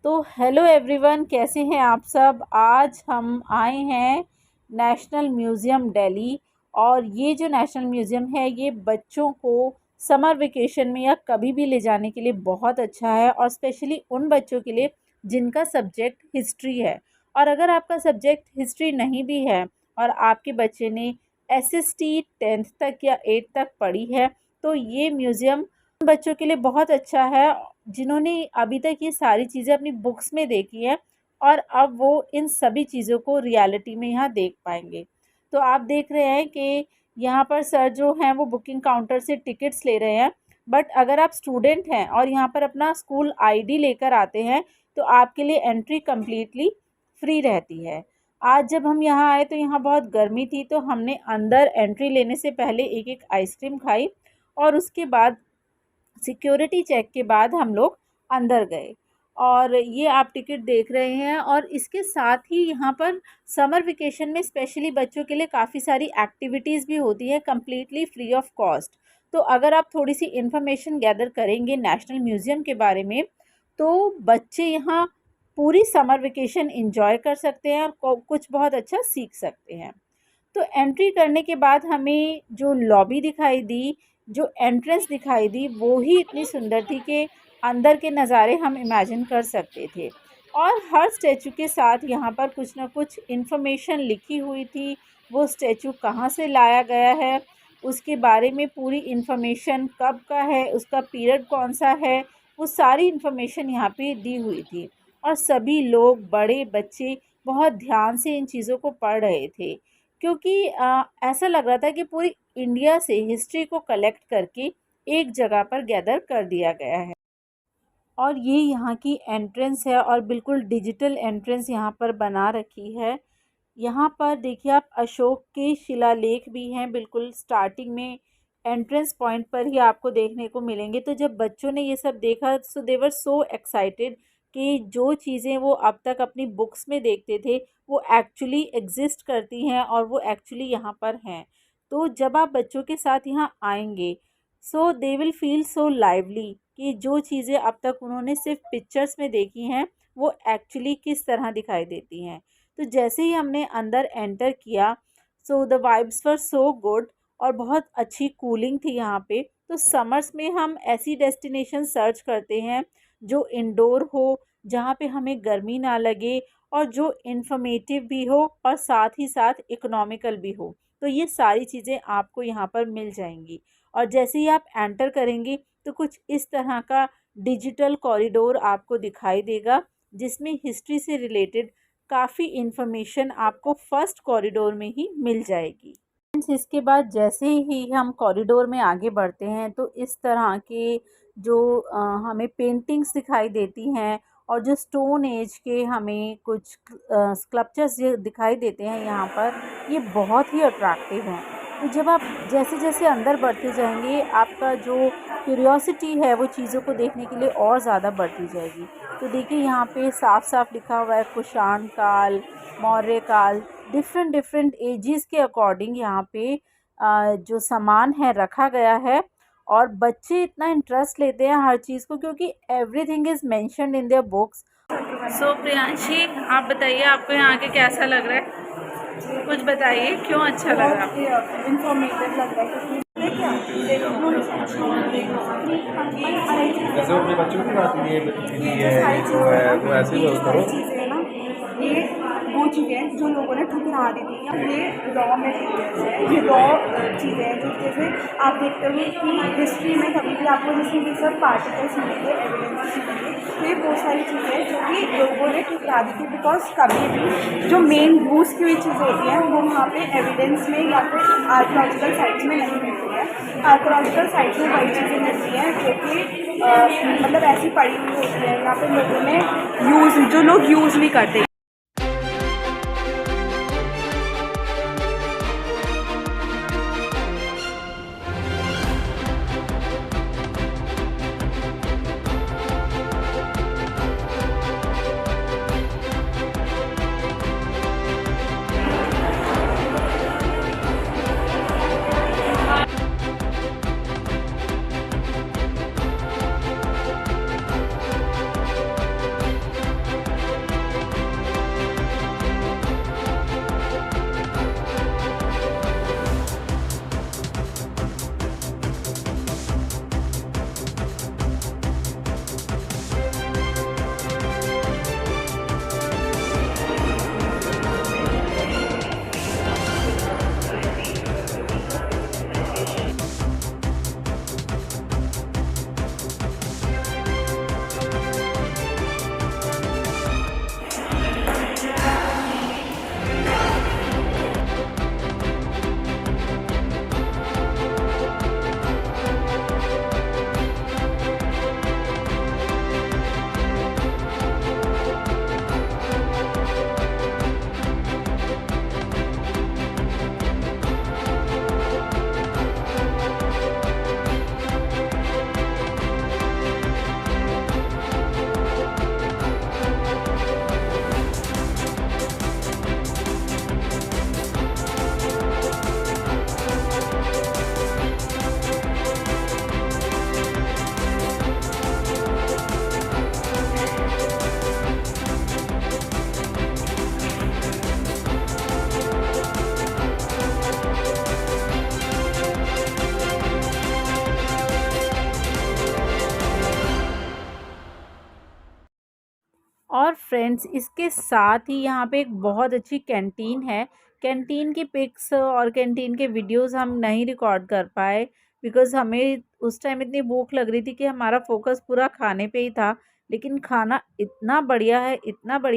तो hello everyone, कैसे हैं आप सब। आज हम आए हैं नेशनल म्यूज़ियम दिल्ली। और ये जो नेशनल म्यूज़ियम है ये बच्चों को समर वेकेशन में या कभी भी ले जाने के लिए बहुत अच्छा है, और स्पेशली उन बच्चों के लिए जिनका सब्जेक्ट हिस्ट्री है। और अगर आपका सब्जेक्ट हिस्ट्री नहीं भी है और आपके बच्चे ने एसएसटी 10th तक या 8th तक पढ़ी है, तो ये म्यूज़ियम बच्चों के लिए बहुत अच्छा है जिन्होंने अभी तक ये सारी चीज़ें अपनी बुक्स में देखी हैं, और अब वो इन सभी चीज़ों को रियलिटी में यहाँ देख पाएंगे। तो आप देख रहे हैं कि यहाँ पर सर जो हैं वो बुकिंग काउंटर से टिकट्स ले रहे हैं, बट अगर आप स्टूडेंट हैं और यहाँ पर अपना स्कूल आईडी लेकर आते हैं तो आपके लिए एंट्री कम्प्लीटली फ्री रहती है। आज जब हम यहाँ आए तो यहाँ बहुत गर्मी थी, तो हमने अंदर एंट्री लेने से पहले एक एक आइसक्रीम खाई, और उसके बाद सिक्योरिटी चेक के बाद हम लोग अंदर गए। और ये आप टिकट देख रहे हैं, और इसके साथ ही यहाँ पर समर वेकेशन में स्पेशली बच्चों के लिए काफ़ी सारी एक्टिविटीज़ भी होती है कम्प्लीटली फ्री ऑफ कॉस्ट। तो अगर आप थोड़ी सी इन्फॉर्मेशन गैदर करेंगे नेशनल म्यूज़ियम के बारे में, तो बच्चे यहाँ पूरी समर वेकेशन इंजॉय कर सकते हैं और कुछ बहुत अच्छा सीख सकते हैं। तो एंट्री करने के बाद हमें जो लॉबी दिखाई दी, जो एंट्रेंस दिखाई दी, वो ही इतनी सुंदर थी कि अंदर के नज़ारे हम इमेजिन कर सकते थे। और हर स्टैचू के साथ यहाँ पर कुछ ना कुछ इन्फॉर्मेशन लिखी हुई थी। वो स्टैचू कहाँ से लाया गया है, उसके बारे में पूरी इन्फॉर्मेशन, कब का है, उसका पीरियड कौन सा है, वो सारी इन्फॉर्मेशन यहाँ पे दी हुई थी। और सभी लोग, बड़े बच्चे, बहुत ध्यान से इन चीज़ों को पढ़ रहे थे, क्योंकि ऐसा लग रहा था कि पूरी इंडिया से हिस्ट्री को कलेक्ट करके एक जगह पर गैदर कर दिया गया है। और ये यहाँ की एंट्रेंस है, और बिल्कुल डिजिटल एंट्रेंस यहाँ पर बना रखी है। यहाँ पर देखिए आप, अशोक के शिलालेख भी हैं बिल्कुल स्टार्टिंग में, एंट्रेंस पॉइंट पर ही आपको देखने को मिलेंगे। तो जब बच्चों ने ये सब देखा, सो दे वर सो एक्साइटेड कि जो चीज़ें वो अब तक अपनी बुक्स में देखते थे वो एक्चुअली एग्जिस्ट करती हैं, और वो एक्चुअली यहाँ पर हैं। तो जब आप बच्चों के साथ यहाँ आएंगे, so they will feel so lively कि जो चीज़ें अब तक उन्होंने सिर्फ पिक्चर्स में देखी हैं वो एक्चुअली किस तरह दिखाई देती हैं। तो जैसे ही हमने अंदर एंटर किया, so the vibes were so good, और बहुत अच्छी कूलिंग थी यहाँ पे। तो समर्स में हम ऐसी डेस्टिनेशन सर्च करते हैं जो इंडोर हो, जहाँ पे हमें गर्मी ना लगे, और जो इन्फॉर्मेटिव भी हो और साथ ही साथ इकोनॉमिकल भी हो। तो ये सारी चीज़ें आपको यहाँ पर मिल जाएंगी। और जैसे ही आप एंटर करेंगे तो कुछ इस तरह का डिजिटल कॉरिडोर आपको दिखाई देगा, जिसमें हिस्ट्री से रिलेटेड काफ़ी इन्फॉर्मेशन आपको फर्स्ट कॉरिडोर में ही मिल जाएगी। इसके बाद जैसे ही हम कॉरिडोर में आगे बढ़ते हैं तो इस तरह के जो हमें पेंटिंग्स दिखाई देती हैं, और जो स्टोन एज के हमें कुछ स्कल्पचर्स दिखाई देते हैं यहाँ पर, ये बहुत ही अट्रैक्टिव हैं। तो जब आप जैसे जैसे अंदर बढ़ते जाएंगे, आपका जो क्यूरियोसिटी है वो चीज़ों को देखने के लिए और ज़्यादा बढ़ती जाएगी। तो देखिए यहाँ पे साफ साफ लिखा हुआ है कुषाण काल, मौर्य काल, डिफरेंट डिफरेंट एजेस के अकॉर्डिंग यहाँ पे जो सामान है रखा गया है। और बच्चे इतना इंटरेस्ट लेते हैं हर चीज़ को, क्योंकि everything is mentioned in their books. So Priyanshi, आप बताइए आपको यहाँ के कैसा लग रहा है, कुछ बताइए, क्यों अच्छा लग रहा है। इंफॉर्मेटिव लग रहा है, जैसे अपने बच्चों की बात ये है जो है वो ऐसे ही करो। चीज़ें है ना, ये वो चीज़ें हैं जो लोगों ने ठुकरा दी थी। ये रॉ मटेरियल्स है, ये रॉ चीज़ें हैं जो जैसे आप देखते हो कि हिस्ट्री में कभी भी आपको जिसमें भी सब पार्टिकल्स मिलेंगे, एविडेंस मिलेंगे, तो ये बहुत सारी चीज़ें हैं जो कि लोगों ने ठुकरा दी थी। बिकॉज कभी भी जो मेन यूज़ की हुई चीज़ें होती हैं वो वहाँ पे एविडेंस में या फिर आर्कोलॉजिकल साइट्स में नहीं मिलती है। आर्कोलॉजिकल साइट्स में वही चीज़ें मिलती हैं जो कि मतलब ऐसी पड़ी हुई होती है, यहाँ पे लोगों ने जो लोग यूज़ नहीं करते। और फ्रेंड्स इसके साथ ही यहाँ पे एक बहुत अच्छी कैंटीन है। कैंटीन की पिक्स और कैंटीन के वीडियोस हम नहीं रिकॉर्ड कर पाए बिकॉज़ हमें उस टाइम इतनी भूख लग रही थी कि हमारा फोकस पूरा खाने पे ही था। लेकिन खाना इतना बढ़िया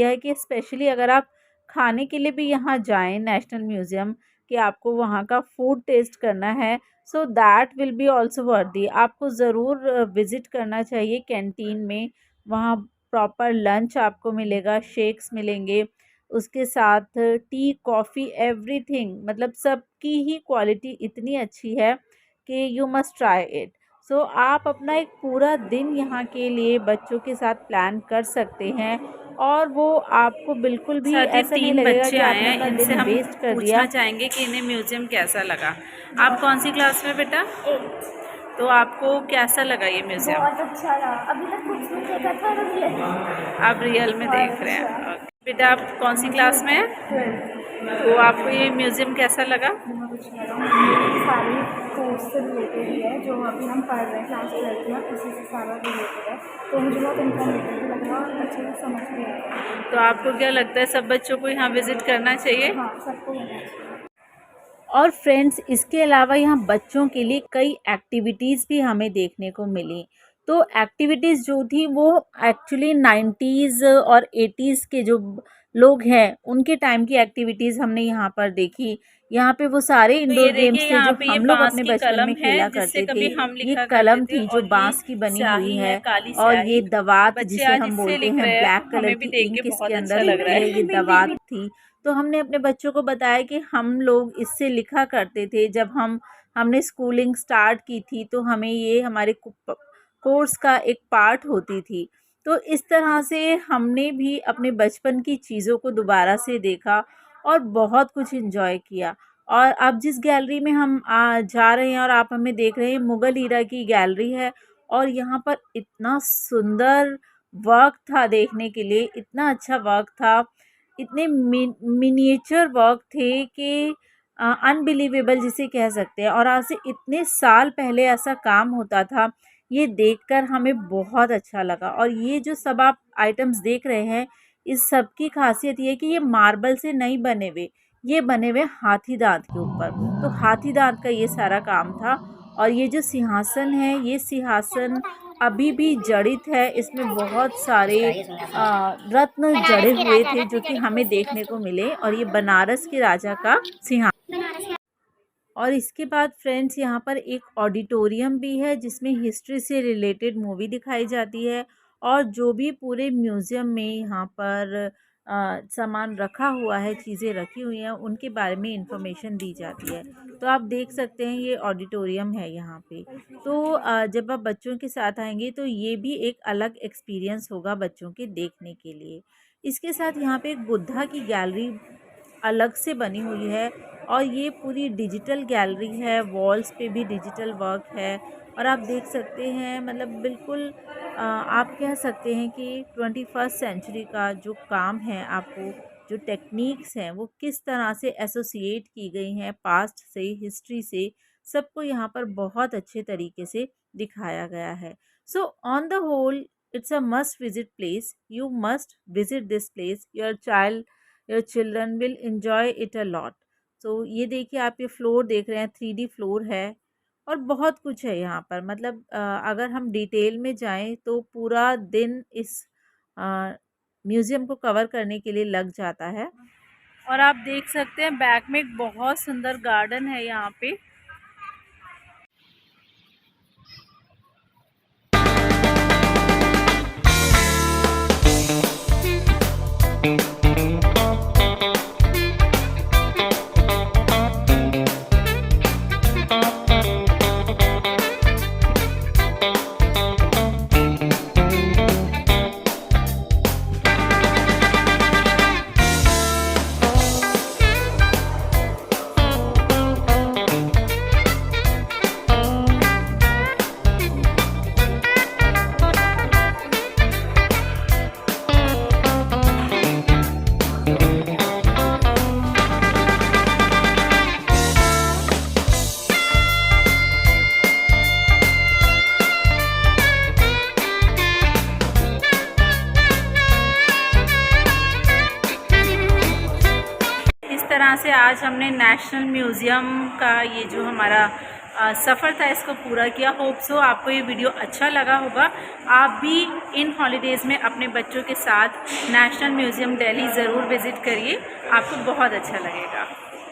है कि स्पेशली अगर आप खाने के लिए भी यहाँ जाएँ नेशनल म्यूज़ियम, कि आपको वहाँ का फूड टेस्ट करना है, so that will be also वर्दी। आपको ज़रूर विज़िट करना चाहिए कैंटीन में। वहाँ प्रॉपर लंच आपको मिलेगा, शेक्स मिलेंगे, उसके साथ टी, कॉफ़ी, एवरीथिंग, मतलब सबकी ही क्वालिटी इतनी अच्छी है कि यू मस्ट ट्राई इट। सो आप अपना एक पूरा दिन यहाँ के लिए बच्चों के साथ प्लान कर सकते हैं और वो आपको बिल्कुल भी साथ ही ऐसा नहीं 3 लगेगा बच्चे कि आए आपने हैं, अपना इनसे दिन हम वेस्ट कर पूछना दिया। चाहेंगे कि इन्हें म्यूज़ियम कैसा लगा। आप कौन सी क्लास में बेटा? 8। तो आपको कैसा लगा ये म्यूज़ियम? बहुत अच्छा रहा, अभी तक कुछ नहीं देखा था और रियल आप रियल में देख रहे हैं। ओके। बेटा आप कौन सी क्लास में हैं? 12 तो आपको ये म्यूज़ियम कैसा लगा? बहुत अच्छा लगा। ये सारे कोर्स से रिलेटेड ही है जो अभी हम पढ़ रहे हैं क्लास 12 में, उसी से सारा रिलेटेड है, तो मुझे बहुत इन्फॉर्मेटिव भी लग रहा और अच्छे से समझ भी आया। तो आपको क्या लगता है सब बच्चों को यहाँ विज़िट करना चाहिए? हाँ, सबको होना चाहिए। और फ्रेंड्स इसके अलावा यहाँ बच्चों के लिए कई एक्टिविटीज़ भी हमें देखने को मिली। तो एक्टिविटीज़ जो थी वो एक्चुअली 90s और 80s के जो लोग हैं उनके टाइम की एक्टिविटीज़ हमने यहाँ पर देखी। यहाँ पे वो सारे तो इंडोर ये देखिए गेम्स थे यहाँ जो पे ये हम लोग बांस अपने की बचपन कलम में है खेला जिससे करते कभी थे। हम ये लिखा कलम करते थे थी जो और ये बांस की बनी हुई स्याही है, है काली और ये स्याही। दवात बच्चे जिसे आज हम इससे बोलते लिख हैं, रहे हैं, ब्लैक कलर हमें भी की देख इंक के बहुत इसके अच्छा अंदर लग होती रहा है, है। ये दवात थी। तो हमने अपने बच्चों को बताया कि हम लोग इससे लिखा करते थे जब हमने स्कूलिंग स्टार्ट की थी, तो हमें ये हमारे कोर्स का एक पार्ट होती थी। तो इस तरह से हमने भी अपने बचपन की चीज़ों को दोबारा से देखा और बहुत कुछ एंजॉय किया। और अब जिस गैलरी में हम जा रहे हैं और आप हमें देख रहे हैं, मुग़ल ईरा की गैलरी है और यहाँ पर इतना सुंदर वर्क था देखने के लिए, इतना अच्छा वर्क था, इतने मिनिएचर वर्क थे कि अनबिलीवेबल जिसे कह सकते हैं। और आज से इतने साल पहले ऐसा काम होता था, ये देखकर हमें बहुत अच्छा लगा। और ये जो सब आप आइटम्स देख रहे हैं, इस सब की खासियत ये है कि ये मार्बल से नहीं बने हुए, ये बने हुए हाथी दांत के ऊपर। तो हाथी दांत का ये सारा काम था। और ये जो सिंहासन है, ये सिंहासन अभी भी जड़ित है, इसमें बहुत सारे रत्न जड़े हुए थे जो कि हमें देखने को मिले। और ये बनारस के राजा का सिंहासन। और इसके बाद फ्रेंड्स यहाँ पर एक ऑडिटोरियम भी है जिसमें हिस्ट्री से रिलेटेड मूवी दिखाई जाती है और जो भी पूरे म्यूज़ियम में यहाँ पर सामान रखा हुआ है, चीज़ें रखी हुई हैं, उनके बारे में इंफॉर्मेशन दी जाती है। तो आप देख सकते हैं ये ऑडिटोरियम है यहाँ पे। तो जब आप बच्चों के साथ आएंगे तो ये भी एक अलग एक्सपीरियंस होगा बच्चों के देखने के लिए। इसके साथ यहाँ पे एक बुद्धा की गैलरी अलग से बनी हुई है और ये पूरी डिजिटल गैलरी है, वॉल्स पे भी डिजिटल वर्क है। और आप देख सकते हैं, मतलब बिल्कुल आप कह सकते हैं कि 21st सेंचुरी का जो काम है, आपको जो टेक्निक्स हैं वो किस तरह से एसोसिएट की गई हैं पास्ट से, हिस्ट्री से, सबको यहाँ पर बहुत अच्छे तरीके से दिखाया गया है। So on the whole it's a must visit place, you must visit this place, your children will enjoy it a lot. तो ये देखिए, आप ये फ्लोर देख रहे हैं, 3D फ्लोर है और बहुत कुछ है यहाँ पर। मतलब अगर हम डिटेल में जाएं तो पूरा दिन इस म्यूज़ियम को कवर करने के लिए लग जाता है। और आप देख सकते हैं बैक में एक बहुत सुंदर गार्डन है यहाँ पे। तरह से आज हमने नेशनल म्यूज़ियम का ये जो हमारा सफ़र था इसको पूरा किया। होप सो आपको ये वीडियो अच्छा लगा होगा। आप भी इन हॉलीडेज़ में अपने बच्चों के साथ नेशनल म्यूज़ियम दिल्ली ज़रूर विज़िट करिए, आपको बहुत अच्छा लगेगा।